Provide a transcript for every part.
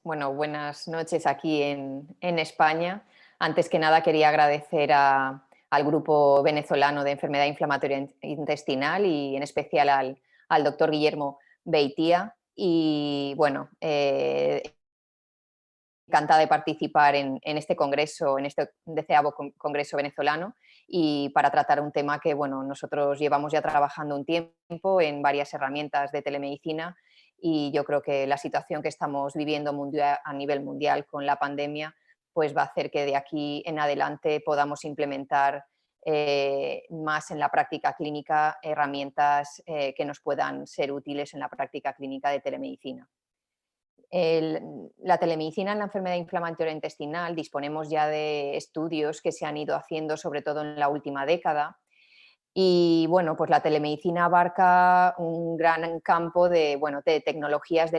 Bueno, buenas noches aquí en España. Antes que nada quería agradecer al grupo venezolano de enfermedad inflamatoria intestinal y en especial al doctor Guillermo Beitia. Y bueno, encantada de participar en este congreso, en este 10º Congreso Venezolano, y para tratar un tema que bueno, nosotros llevamos ya trabajando un tiempo en varias herramientas de telemedicina, y yo creo que la situación que estamos viviendo a nivel mundial con la pandemia pues va a hacer que de aquí en adelante podamos implementar más en la práctica clínica herramientas que nos puedan ser útiles en la práctica clínica de telemedicina. La telemedicina en la enfermedad inflamatoria intestinal disponemos ya de estudios que se han ido haciendo sobre todo en la última década y bueno, pues la telemedicina abarca un gran campo de, bueno, de tecnologías de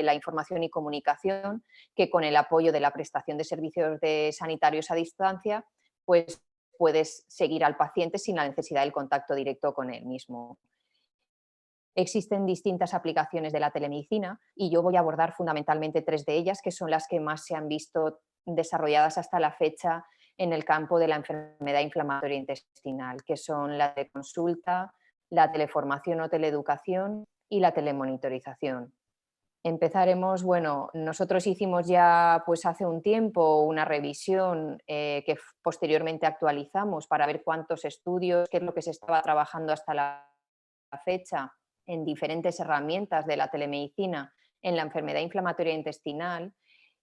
la información y comunicación que con el apoyo de la prestación de servicios sanitarios a distancia pues puedes seguir al paciente sin la necesidad del contacto directo con él mismo. Existen distintas aplicaciones de la telemedicina y yo voy a abordar fundamentalmente 3 de ellas, que son las que más se han visto desarrolladas hasta la fecha en el campo de la enfermedad inflamatoria intestinal, que son la teleconsulta, la teleformación o teleeducación y la telemonitorización. Empezaremos, bueno, nosotros hicimos ya pues hace un tiempo una revisión que posteriormente actualizamos para ver cuántos estudios, qué es lo que se estaba trabajando hasta la fecha en diferentes herramientas de la telemedicina en la enfermedad inflamatoria intestinal,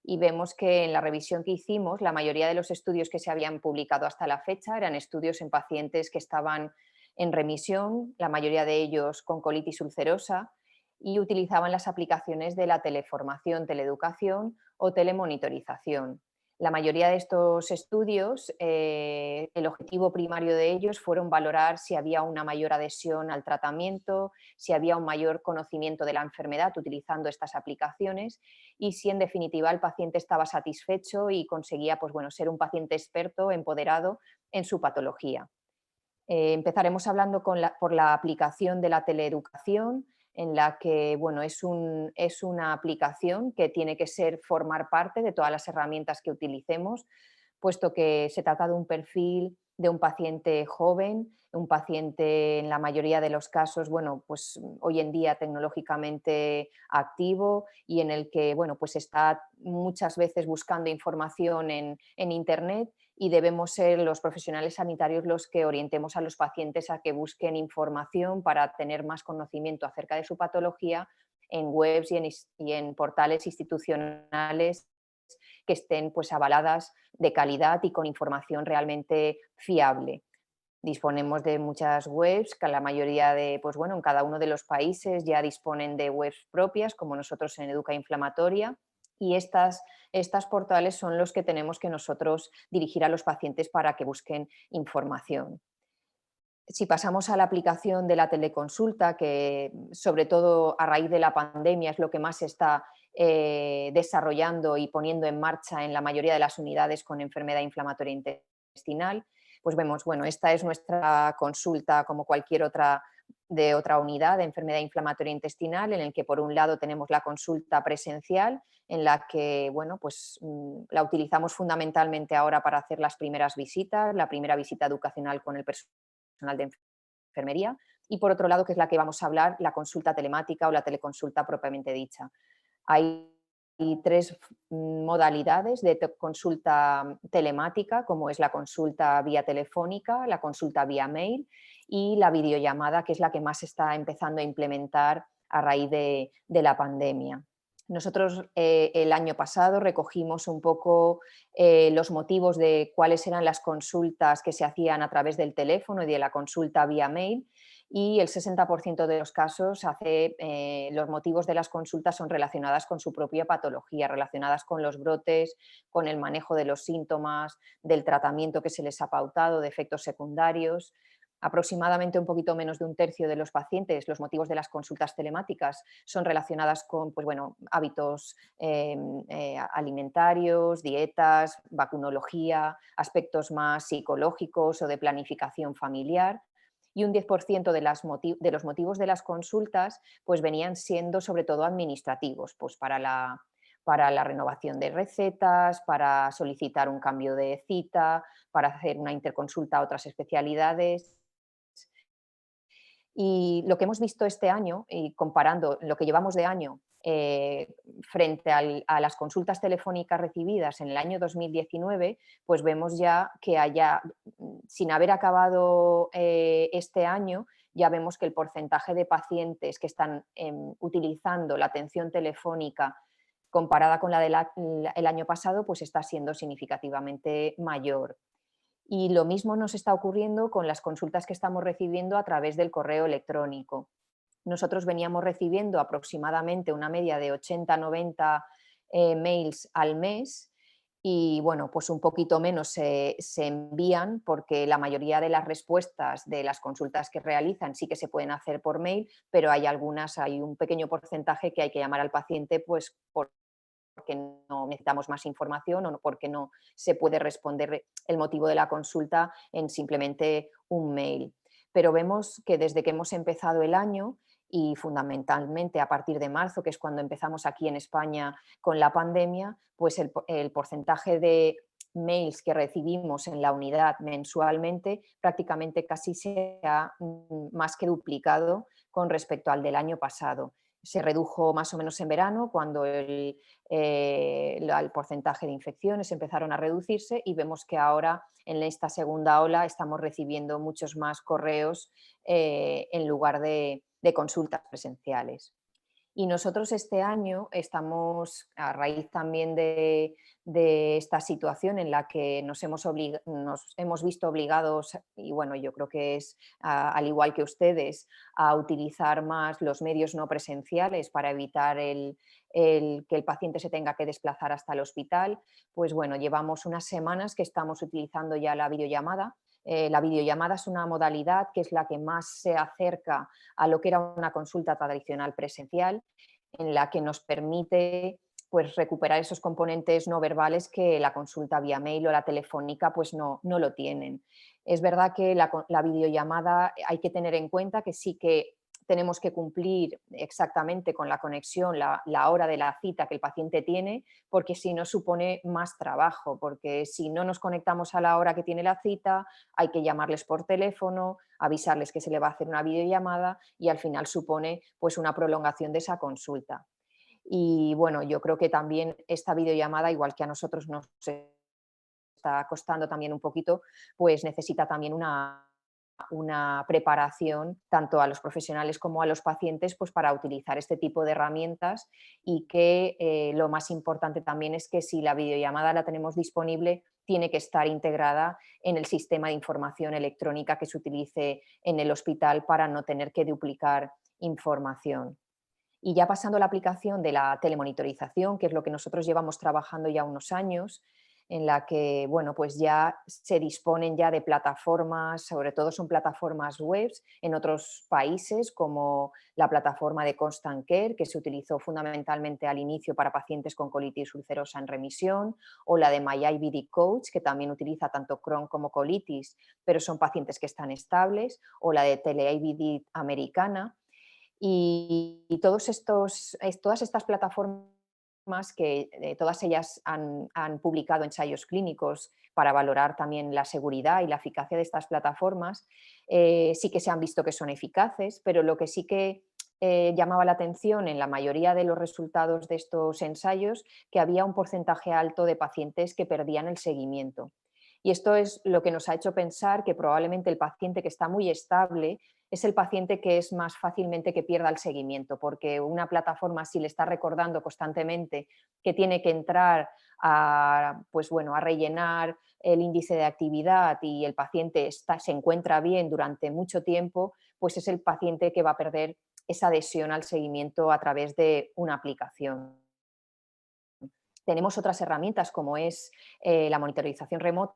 y vemos que en la revisión que hicimos la mayoría de los estudios que se habían publicado hasta la fecha eran estudios en pacientes que estaban en remisión, la mayoría de ellos con colitis ulcerosa, y utilizaban las aplicaciones de la teleformación, teleeducación o telemonitorización. La mayoría de estos estudios, el objetivo primario de ellos fueron valorar si había una mayor adhesión al tratamiento, si había un mayor conocimiento de la enfermedad utilizando estas aplicaciones y si en definitiva el paciente estaba satisfecho y conseguía pues, bueno, ser un paciente experto, empoderado en su patología. Empezaremos hablando por la aplicación de la teleeducación, en la que bueno, es una aplicación que tiene que formar parte de todas las herramientas que utilicemos, puesto que se trata de un perfil de un paciente joven, un paciente en la mayoría de los casos, bueno, pues hoy en día tecnológicamente activo y en el que, bueno, pues está muchas veces buscando información en Internet, y debemos ser los profesionales sanitarios los que orientemos a los pacientes a que busquen información para tener más conocimiento acerca de su patología en webs y en portales institucionales que estén pues avaladas de calidad y con información realmente fiable. Disponemos de muchas webs, que la mayoría de, pues bueno, en cada uno de los países ya disponen de webs propias, como nosotros en Educa Inflamatoria, y estas portales son los que tenemos que nosotros dirigir a los pacientes para que busquen información. Si pasamos a la aplicación de la teleconsulta, que sobre todo a raíz de la pandemia es lo que más se está desarrollando y poniendo en marcha en la mayoría de las unidades con enfermedad inflamatoria intestinal, pues vemos, bueno, esta es nuestra consulta como cualquier otra de otra unidad de enfermedad inflamatoria intestinal, en el que por un lado tenemos la consulta presencial, en la que, bueno, pues la utilizamos fundamentalmente ahora para hacer las primeras visitas, la primera visita educacional con el personal de enfermería, y por otro lado, que es la que vamos a hablar, la consulta telemática o la teleconsulta propiamente dicha. Hay 3 modalidades de consulta telemática, como es la consulta vía telefónica, la consulta vía mail y la videollamada, que es la que más se está empezando a implementar a raíz de la pandemia. Nosotros el año pasado recogimos un poco los motivos de cuáles eran las consultas que se hacían a través del teléfono y de la consulta vía mail, y el 60% de los casos los motivos de las consultas son relacionadas con su propia patología, relacionadas con los brotes, con el manejo de los síntomas, del tratamiento que se les ha pautado, de efectos secundarios. Aproximadamente un poquito menos de un tercio de los pacientes, los motivos de las consultas telemáticas son relacionadas con pues bueno, hábitos alimentarios, dietas, vacunología, aspectos más psicológicos o de planificación familiar, y un 10% de los motivos de las consultas pues venían siendo sobre todo administrativos, pues para la renovación de recetas, para solicitar un cambio de cita, para hacer una interconsulta a otras especialidades. Y lo que hemos visto este año, y comparando lo que llevamos de año frente a las consultas telefónicas recibidas en el año 2019, pues vemos ya que sin haber acabado este año, ya vemos que el porcentaje de pacientes que están utilizando la atención telefónica comparada con la del año pasado, pues está siendo significativamente mayor. Y lo mismo nos está ocurriendo con las consultas que estamos recibiendo a través del correo electrónico. Nosotros veníamos recibiendo aproximadamente una media de 80-90 mails al mes y bueno, pues un poquito menos se envían porque la mayoría de las respuestas de las consultas que realizan sí que se pueden hacer por mail, pero hay un pequeño porcentaje que hay que llamar al paciente pues porque no necesitamos más información o porque no se puede responder el motivo de la consulta en simplemente un mail. Pero vemos que desde que hemos empezado el año y fundamentalmente a partir de marzo, que es cuando empezamos aquí en España con la pandemia, pues el porcentaje de mails que recibimos en la unidad mensualmente prácticamente casi se ha más que duplicado con respecto al del año pasado. Se redujo más o menos en verano cuando el porcentaje de infecciones empezaron a reducirse y vemos que ahora en esta segunda ola estamos recibiendo muchos más correos en lugar de consultas presenciales. Y nosotros este año estamos, a raíz también de esta situación en la que nos hemos visto obligados, y bueno, yo creo que es al igual que ustedes, a utilizar más los medios no presenciales para evitar que el paciente se tenga que desplazar hasta el hospital, pues bueno, llevamos unas semanas que estamos utilizando ya la videollamada. La videollamada es una modalidad que es la que más se acerca a lo que era una consulta tradicional presencial, en la que nos permite pues, recuperar esos componentes no verbales que la consulta vía mail o la telefónica pues, no lo tienen. Es verdad que la videollamada hay que tener en cuenta que sí que tenemos que cumplir exactamente con la conexión, la hora de la cita que el paciente tiene, porque si no supone más trabajo, porque si no nos conectamos a la hora que tiene la cita, hay que llamarles por teléfono, avisarles que se le va a hacer una videollamada y al final supone pues una prolongación de esa consulta. Y bueno, yo creo que también esta videollamada, igual que a nosotros nos está costando también un poquito, pues necesita también una preparación tanto a los profesionales como a los pacientes pues para utilizar este tipo de herramientas y que lo más importante también es que si la videollamada la tenemos disponible tiene que estar integrada en el sistema de información electrónica que se utilice en el hospital para no tener que duplicar información. Y ya pasando a la aplicación de la telemonitorización, que es lo que nosotros llevamos trabajando ya unos años, en la que bueno, pues ya se disponen ya de plataformas, sobre todo son plataformas web en otros países, como la plataforma de Constant Care, que se utilizó fundamentalmente al inicio para pacientes con colitis ulcerosa en remisión, o la de MyIBD Coach, que también utiliza tanto Crohn como colitis, pero son pacientes que están estables, o la de TeleIBD americana. Y todas estas plataformas que todas ellas han publicado ensayos clínicos para valorar también la seguridad y la eficacia de estas plataformas, sí que se han visto que son eficaces, pero lo que sí que llamaba la atención en la mayoría de los resultados de estos ensayos, que había un porcentaje alto de pacientes que perdían el seguimiento. Y esto es lo que nos ha hecho pensar que probablemente el paciente que está muy estable es el paciente que es más fácilmente que pierda el seguimiento, porque una plataforma si le está recordando constantemente que tiene que entrar pues bueno, a rellenar el índice de actividad y el paciente se encuentra bien durante mucho tiempo, pues es el paciente que va a perder esa adhesión al seguimiento a través de una aplicación. Tenemos otras herramientas como es la monitorización remota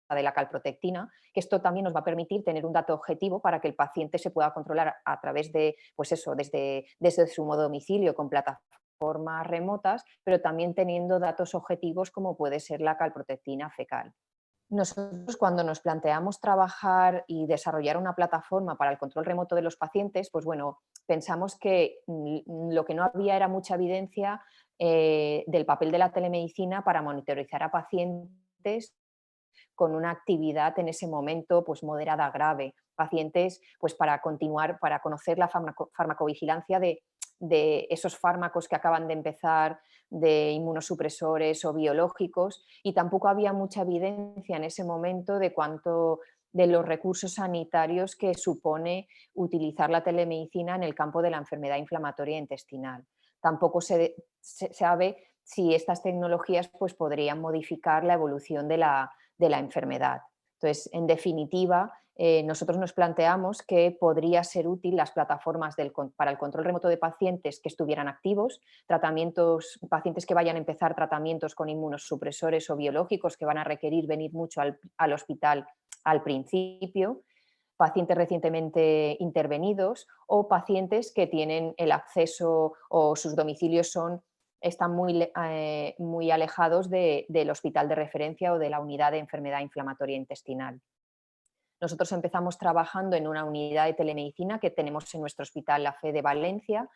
de la calprotectina, que esto también nos va a permitir tener un dato objetivo para que el paciente se pueda controlar a través de, pues eso, desde su modo domicilio con plataformas remotas, pero también teniendo datos objetivos como puede ser la calprotectina fecal. Nosotros cuando nos planteamos trabajar y desarrollar una plataforma para el control remoto de los pacientes, pues bueno, pensamos que lo que no había era mucha evidencia del papel de la telemedicina para monitorizar a pacientes con una actividad en ese momento pues moderada a grave, pacientes pues para continuar, para conocer la farmacovigilancia de esos fármacos que acaban de empezar, de inmunosupresores o biológicos, y tampoco había mucha evidencia en ese momento de cuánto de los recursos sanitarios que supone utilizar la telemedicina en el campo de la enfermedad inflamatoria intestinal. Tampoco se sabe si estas tecnologías pues, podrían modificar la evolución de la enfermedad. Entonces, en definitiva, nosotros nos planteamos que podría ser útil las plataformas para el control remoto de pacientes que estuvieran activos, pacientes que vayan a empezar tratamientos con inmunosupresores o biológicos que van a requerir venir mucho al hospital al principio, pacientes recientemente intervenidos o pacientes que tienen el acceso o sus domicilios están muy alejados del hospital de referencia o de la unidad de enfermedad inflamatoria intestinal. Nosotros empezamos trabajando en una unidad de telemedicina que tenemos en nuestro hospital La Fe de Valencia,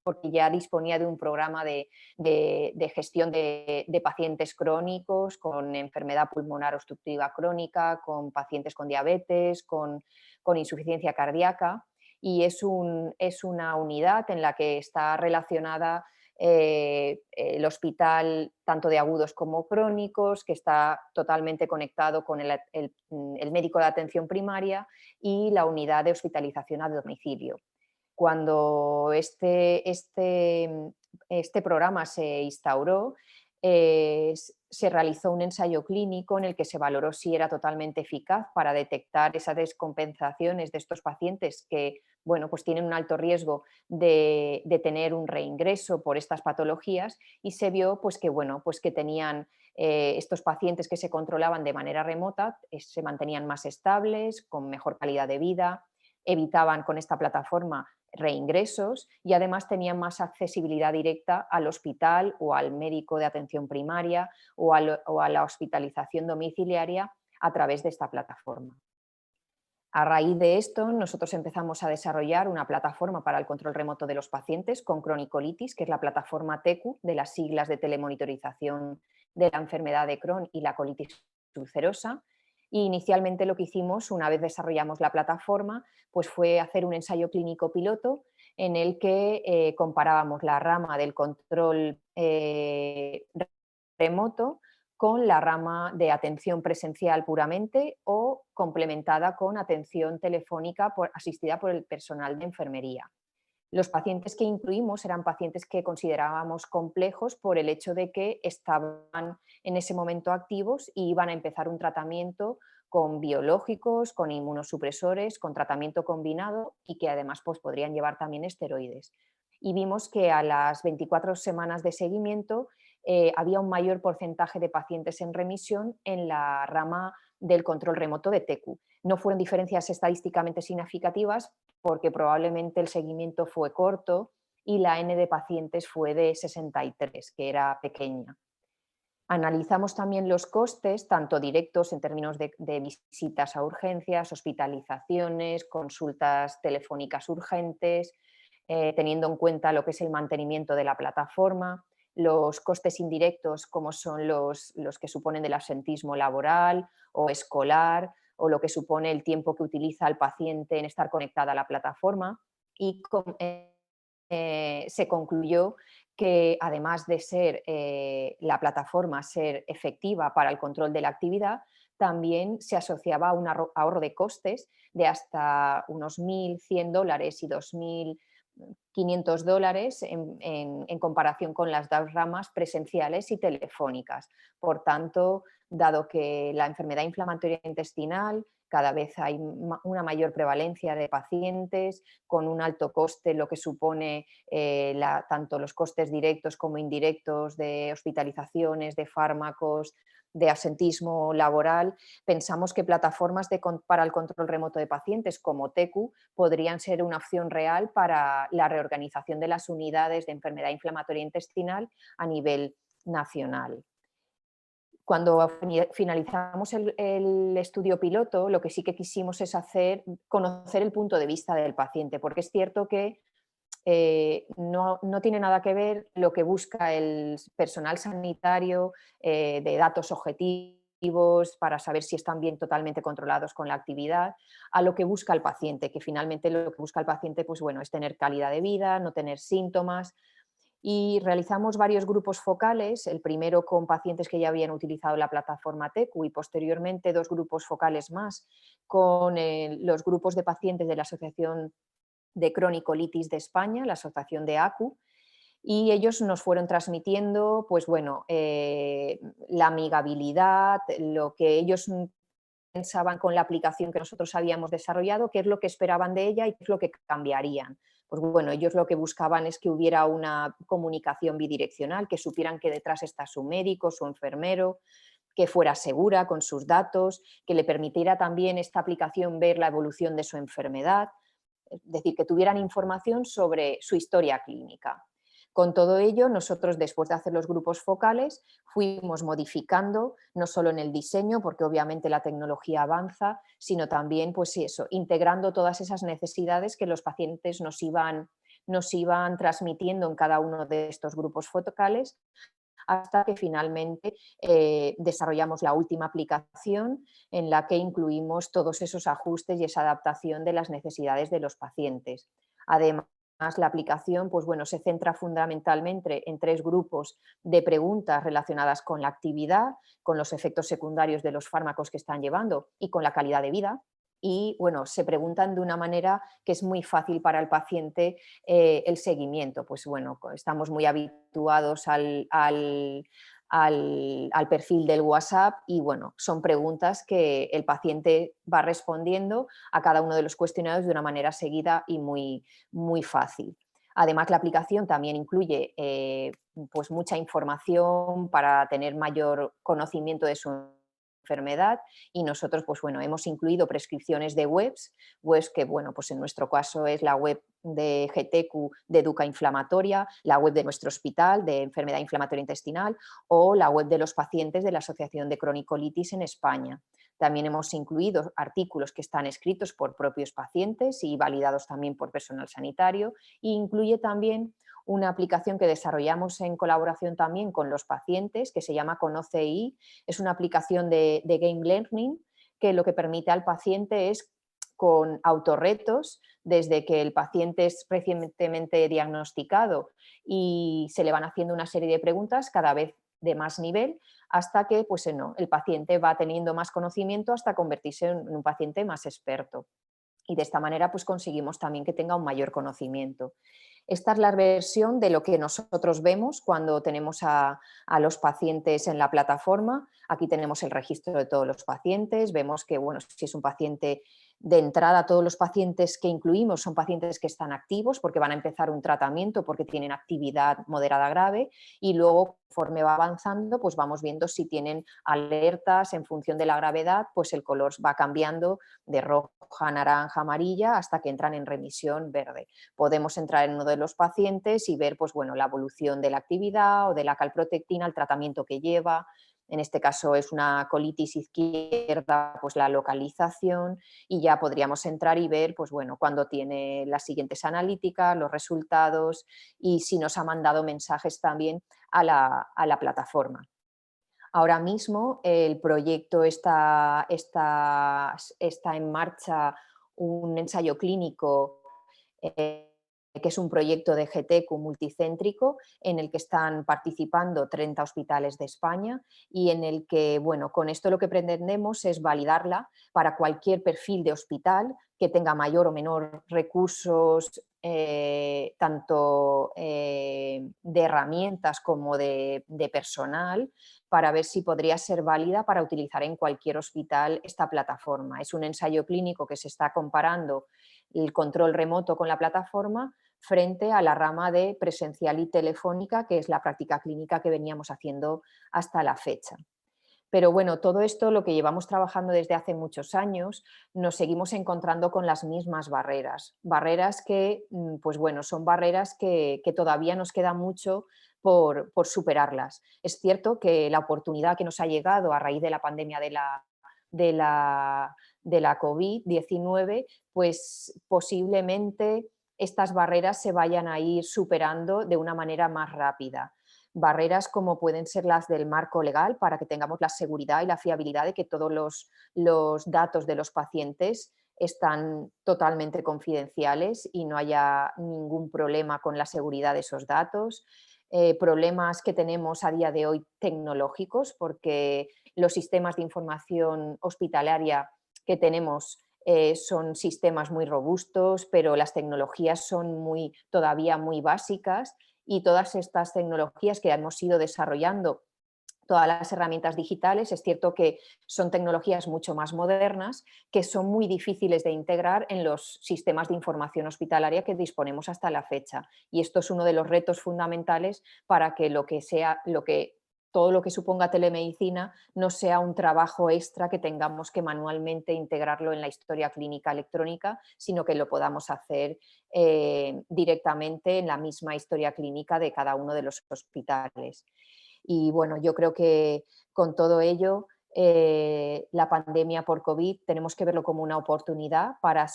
porque ya disponía de un programa de gestión de pacientes crónicos con enfermedad pulmonar obstructiva crónica, con pacientes con diabetes, con insuficiencia cardíaca, y es una unidad en la que está relacionada el hospital tanto de agudos como crónicos, que está totalmente conectado con el médico de atención primaria y la unidad de hospitalización a domicilio. Cuando este programa se instauró, se realizó un ensayo clínico en el que se valoró si era totalmente eficaz para detectar esas descompensaciones de estos pacientes que, bueno, pues tienen un alto riesgo de tener un reingreso por estas patologías, y se vio pues que, bueno, pues que tenían estos pacientes que se controlaban de manera remota, se mantenían más estables, con mejor calidad de vida, evitaban con esta plataforma reingresos y además tenían más accesibilidad directa al hospital o al médico de atención primaria o a la hospitalización domiciliaria a través de esta plataforma. A raíz de esto, nosotros empezamos a desarrollar una plataforma para el control remoto de los pacientes con cronicolitis, que es la plataforma TECU, de las siglas de telemonitorización de la enfermedad de Crohn y la colitis ulcerosa. Y inicialmente lo que hicimos, una vez desarrollamos la plataforma, pues fue hacer un ensayo clínico piloto en el que comparábamos la rama del control remoto con la rama de atención presencial puramente o complementada con atención telefónica asistida por el personal de enfermería. Los pacientes que incluimos eran pacientes que considerábamos complejos por el hecho de que estaban en ese momento activos y iban a empezar un tratamiento con biológicos, con inmunosupresores, con tratamiento combinado, y que además pues, podrían llevar también esteroides. Y vimos que a las 24 semanas de seguimiento había un mayor porcentaje de pacientes en remisión en la rama del control remoto de TECU. No fueron diferencias estadísticamente significativas porque probablemente el seguimiento fue corto y la N de pacientes fue de 63, que era pequeña. Analizamos también los costes, tanto directos en términos de visitas a urgencias, hospitalizaciones, consultas telefónicas urgentes, teniendo en cuenta lo que es el mantenimiento de la plataforma, los costes indirectos como son los que suponen del absentismo laboral o escolar, o lo que supone el tiempo que utiliza el paciente en estar conectada a la plataforma, y se concluyó que además de ser la plataforma ser efectiva para el control de la actividad, también se asociaba a un ahorro de costes de hasta unos $1.100 y $2.500 en comparación con las dos ramas presenciales y telefónicas. Por tanto, dado que la enfermedad inflamatoria intestinal cada vez hay una mayor prevalencia de pacientes con un alto coste, lo que supone tanto los costes directos como indirectos de hospitalizaciones, de fármacos, de absentismo laboral, pensamos que plataformas para el control remoto de pacientes como TECU podrían ser una opción real para la reorganización de las unidades de enfermedad inflamatoria intestinal a nivel nacional. Cuando finalizamos el estudio piloto, lo que sí que quisimos es conocer el punto de vista del paciente, porque es cierto que no tiene nada que ver lo que busca el personal sanitario de datos objetivos para saber si están bien totalmente controlados con la actividad, a lo que busca el paciente, que finalmente lo que busca el paciente pues bueno, es tener calidad de vida, no tener síntomas. Y realizamos varios grupos focales, el primero con pacientes que ya habían utilizado la plataforma TECU y posteriormente 2 grupos focales más con los grupos de pacientes de la Asociación de Cronicolitis de España, la asociación de ACU, y ellos nos fueron transmitiendo pues bueno, la amigabilidad, lo que ellos pensaban con la aplicación que nosotros habíamos desarrollado, qué es lo que esperaban de ella y qué es lo que cambiarían. Pues bueno, ellos lo que buscaban es que hubiera una comunicación bidireccional, que supieran que detrás está su médico, su enfermero, que fuera segura con sus datos, que le permitiera también esta aplicación ver la evolución de su enfermedad, es decir, que tuvieran información sobre su historia clínica. Con todo ello, nosotros después de hacer los grupos focales fuimos modificando no solo en el diseño, porque obviamente la tecnología avanza, sino también pues eso, integrando todas esas necesidades que los pacientes nos iban transmitiendo en cada uno de estos grupos focales, hasta que finalmente desarrollamos la última aplicación en la que incluimos todos esos ajustes y esa adaptación de las necesidades de los pacientes. Además, la aplicación pues bueno, se centra fundamentalmente en 3 grupos de preguntas relacionadas con la actividad, con los efectos secundarios de los fármacos que están llevando y con la calidad de vida. Y bueno, se preguntan de una manera que es muy fácil para el paciente el seguimiento. Pues bueno, estamos muy habituados al perfil del WhatsApp y bueno, son preguntas que el paciente va respondiendo a cada uno de los cuestionarios de una manera seguida y muy fácil. Además, la aplicación también incluye pues mucha información para tener mayor conocimiento de su enfermedad y nosotros pues bueno, hemos incluido prescripciones de webs que bueno, pues en nuestro caso es la web de GTQ de Educa Inflamatoria, la web de nuestro hospital de enfermedad inflamatoria intestinal o la web de los pacientes de la Asociación de Cronicolitis en España. También hemos incluido artículos que están escritos por propios pacientes y validados también por personal sanitario e incluye también una aplicación que desarrollamos en colaboración también con los pacientes que se llama ConoceI. Es una aplicación de Game Learning que lo que permite al paciente es con autorretos, desde que el paciente es recientemente diagnosticado y se le van haciendo una serie de preguntas cada vez de más nivel hasta que pues, no, el paciente va teniendo más conocimiento hasta convertirse en un paciente más experto. Y de esta manera pues, conseguimos también que tenga un mayor conocimiento. Esta es la versión de lo que nosotros vemos cuando tenemos a los pacientes en la plataforma. Aquí tenemos el registro de todos los pacientes, vemos que bueno, si es un paciente de entrada, todos los pacientes que incluimos son pacientes que están activos porque van a empezar un tratamiento, porque tienen actividad moderada grave y luego conforme va avanzando pues vamos viendo si tienen alertas en función de la gravedad, pues el color va cambiando de roja, naranja, amarilla hasta que entran en remisión verde. Podemos entrar en uno de los pacientes y ver pues, bueno, la evolución de la actividad o de la calprotectina, el tratamiento que lleva. En este caso es una colitis izquierda, pues la localización y ya podríamos entrar y ver pues, bueno, cuándo tiene las siguientes analíticas, los resultados y si nos ha mandado mensajes también a la plataforma. Ahora mismo el proyecto está en marcha un ensayo clínico que es un proyecto de GTQ multicéntrico en el que están participando 30 hospitales de España y en el que, bueno, con esto lo que pretendemos es validarla para cualquier perfil de hospital que tenga mayor o menor recursos, tanto de herramientas como de personal, para ver si podría ser válida para utilizar en cualquier hospital esta plataforma. Es un ensayo clínico que se está comparando el control remoto con la plataforma frente a la rama de presencial y telefónica, que es la práctica clínica que veníamos haciendo hasta la fecha. Pero bueno, todo esto, lo que llevamos trabajando desde hace muchos años, nos seguimos encontrando con las mismas barreras. Barreras que, pues bueno, son barreras que todavía nos queda mucho por superarlas. Es cierto que la oportunidad que nos ha llegado a raíz de la pandemia de la, de la COVID-19, pues posiblemente estas barreras se vayan a ir superando de una manera más rápida. Barreras como pueden ser las del marco legal para que tengamos la seguridad y la fiabilidad de que todos los datos de los pacientes están totalmente confidenciales y no haya ningún problema con la seguridad de esos datos. Problemas que tenemos a día de hoy tecnológicos, porque los sistemas de información hospitalaria que tenemos son sistemas muy robustos, pero las tecnologías son todavía muy básicas, y todas estas tecnologías que hemos ido desarrollando, todas las herramientas digitales, es cierto que son tecnologías mucho más modernas, que son muy difíciles de integrar en los sistemas de información hospitalaria que disponemos hasta la fecha. Y esto es uno de los retos fundamentales para que todo lo que suponga telemedicina no sea un trabajo extra que tengamos que manualmente integrarlo en la historia clínica electrónica, sino que lo podamos hacer directamente en la misma historia clínica de cada uno de los hospitales. Y bueno, yo creo que con todo ello, la pandemia por COVID tenemos que verlo como una oportunidad para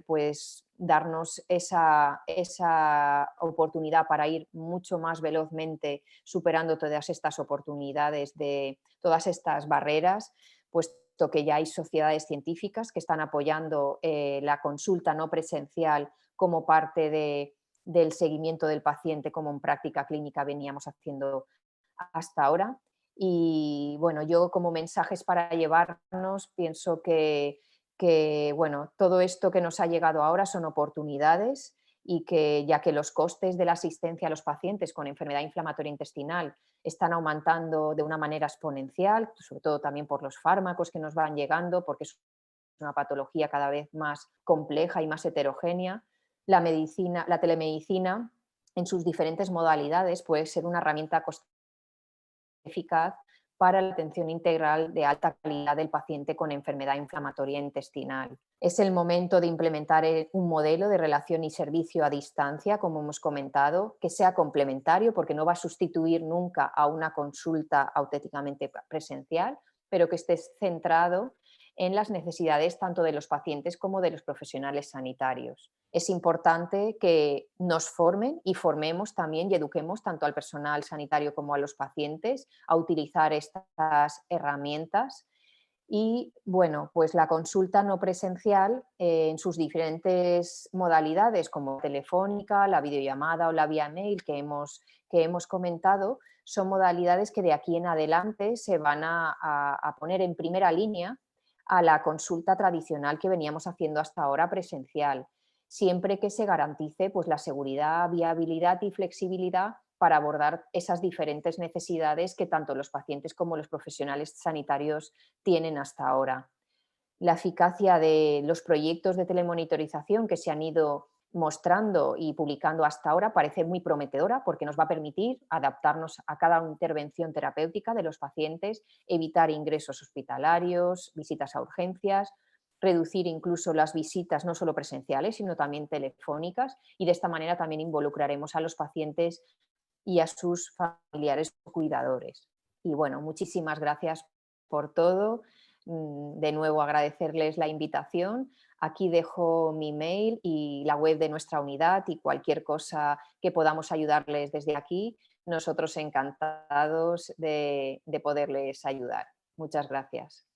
pues, darnos esa oportunidad para ir mucho más velozmente superando todas estas oportunidades, de todas estas barreras, puesto que ya hay sociedades científicas que están apoyando la consulta no presencial como parte del seguimiento del paciente, como en práctica clínica veníamos haciendo hasta ahora. Y bueno, yo como mensajes para llevarnos pienso que bueno, todo esto que nos ha llegado ahora son oportunidades, y que ya que los costes de la asistencia a los pacientes con enfermedad inflamatoria intestinal están aumentando de una manera exponencial, sobre todo también por los fármacos que nos van llegando, porque es una patología cada vez más compleja y más heterogénea, la telemedicina en sus diferentes modalidades puede ser una herramienta eficaz para la atención integral de alta calidad del paciente con enfermedad inflamatoria intestinal. Es el momento de implementar un modelo de relación y servicio a distancia, como hemos comentado, que sea complementario, porque no va a sustituir nunca a una consulta auténticamente presencial, pero que esté centrado en las necesidades tanto de los pacientes como de los profesionales sanitarios. Es importante que nos formen y formemos también y eduquemos tanto al personal sanitario como a los pacientes a utilizar estas herramientas. Y bueno, pues la consulta no presencial en sus diferentes modalidades, como telefónica, la videollamada o la vía mail que hemos comentado, son modalidades que de aquí en adelante se van a poner en primera línea a la consulta tradicional que veníamos haciendo hasta ahora presencial, siempre que se garantice pues, la seguridad, viabilidad y flexibilidad para abordar esas diferentes necesidades que tanto los pacientes como los profesionales sanitarios tienen hasta ahora. La eficacia de los proyectos de telemonitorización que se han ido mostrando y publicando hasta ahora parece muy prometedora, porque nos va a permitir adaptarnos a cada intervención terapéutica de los pacientes, evitar ingresos hospitalarios, visitas a urgencias, reducir incluso las visitas no solo presenciales, sino también telefónicas, y de esta manera también involucraremos a los pacientes y a sus familiares o cuidadores. Y bueno, muchísimas gracias por todo. De nuevo agradecerles la invitación. Aquí dejo mi mail y la web de nuestra unidad, y cualquier cosa que podamos ayudarles desde aquí, nosotros encantados de poderles ayudar. Muchas gracias.